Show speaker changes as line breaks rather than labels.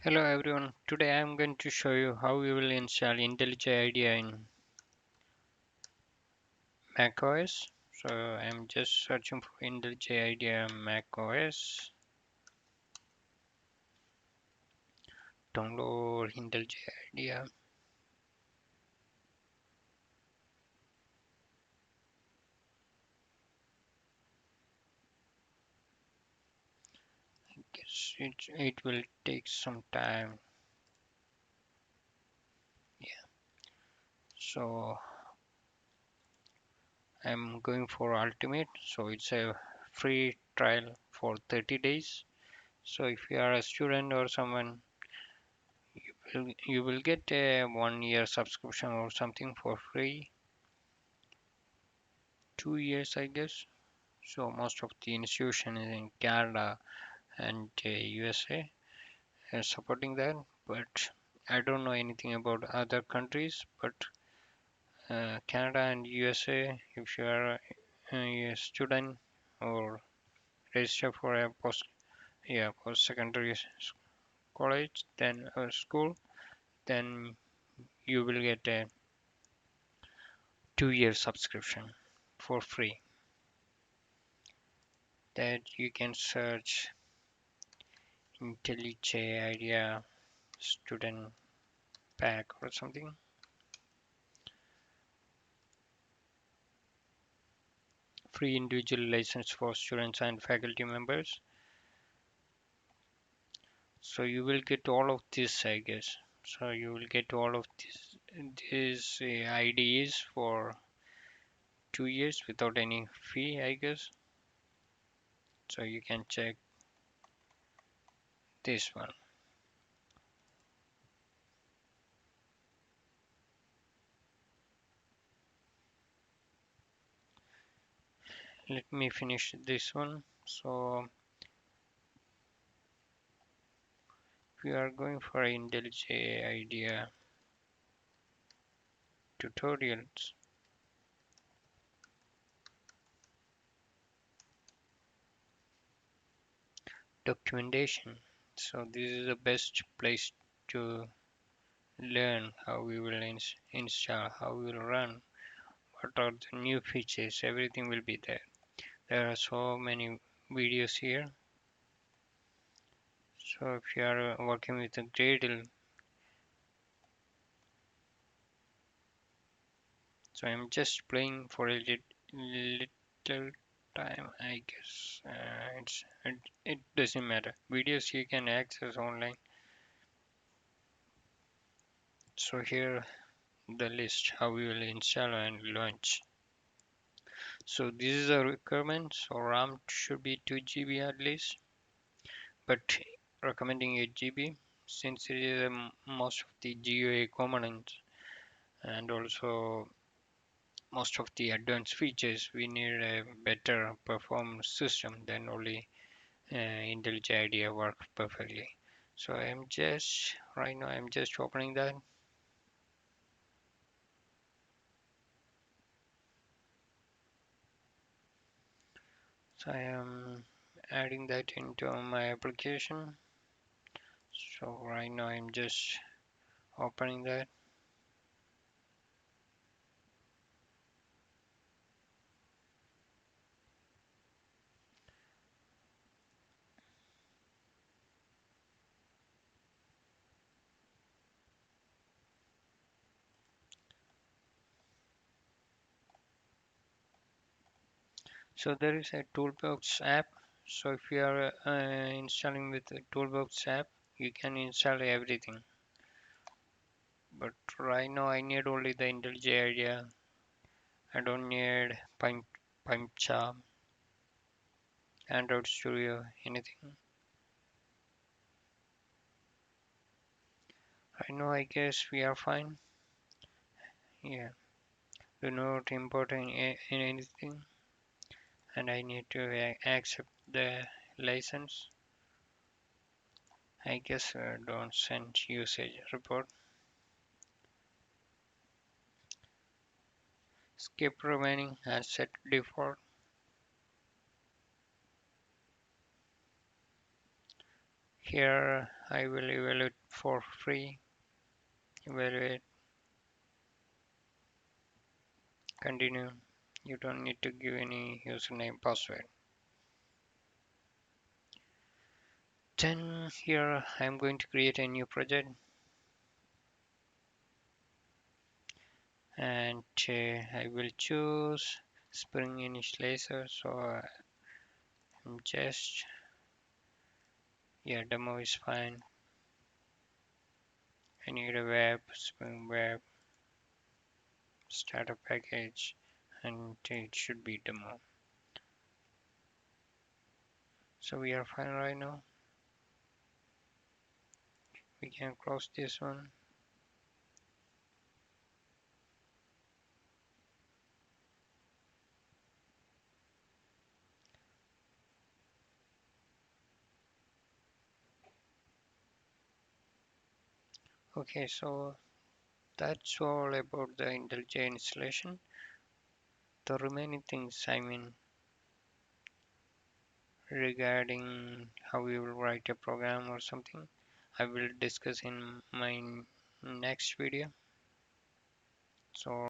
Hello everyone, today I am going to show you how we will install Intellij IDEA in macOS. So I am just searching for Intellij IDEA macOS, download Intellij IDEA. Guess it will take some time. Yeah, so I'm going for Ultimate. So it's a free trial for 30 days. So if you are a student or someone, you will get a 1 year subscription or something for free. 2 years, I guess. So most of the institutions in Canada and USA are supporting that, but I don't know anything about other countries. But Canada and USA, if you are a student or register for a post secondary college, then school, then you will get a 2 year subscription for free. That you can search Intellij IDEA student pack or something. Free individual license for students and faculty members. So you will get all of this, I guess. So you will get all of these IDs for 2 years without any fee, I guess. So you can check this one. Let me finish this one. So we are going for Intellij IDEA tutorials. Documentation. So this is the best place to learn how we will install, how we will run, what are the new features, everything will be there. There are so many videos here. So if you are working with a Gradle, so I'm just playing for a little time, I guess. It doesn't matter. Videos you can access online. So here the list how we will install and launch. So this is a requirement. So RAM should be 2 GB at least, but recommending 8 GB since it is most of the GUI components and also most of the advanced features. We need a better performance system than only Intellij IDEA works perfectly. So I'm just right now I'm just opening that. So I am adding that into my application. So right now I'm just opening that. So there is a Toolbox app. So if you are installing with the Toolbox app, you can install everything. But right now I need only the Intellij IDEA. I don't need Pimcha, Android Studio, anything. Right now I guess we are fine. Yeah, do not import in anything, and I need to accept the license. I guess don't send usage report. Skip remaining as set default. Here I will evaluate for free. Evaluate, continue. You don't need to give any username password. Then here I'm going to create a new project, and I will choose Spring Initializer. So I'm just, yeah, demo is fine. I need a web, Spring Web, startup package, and it should be demo. So we are fine right now. We can close this one. Okay, so that's all about the Intellij installation. The remaining things, I mean, regarding how we will write a program or something, I will discuss in my next video. So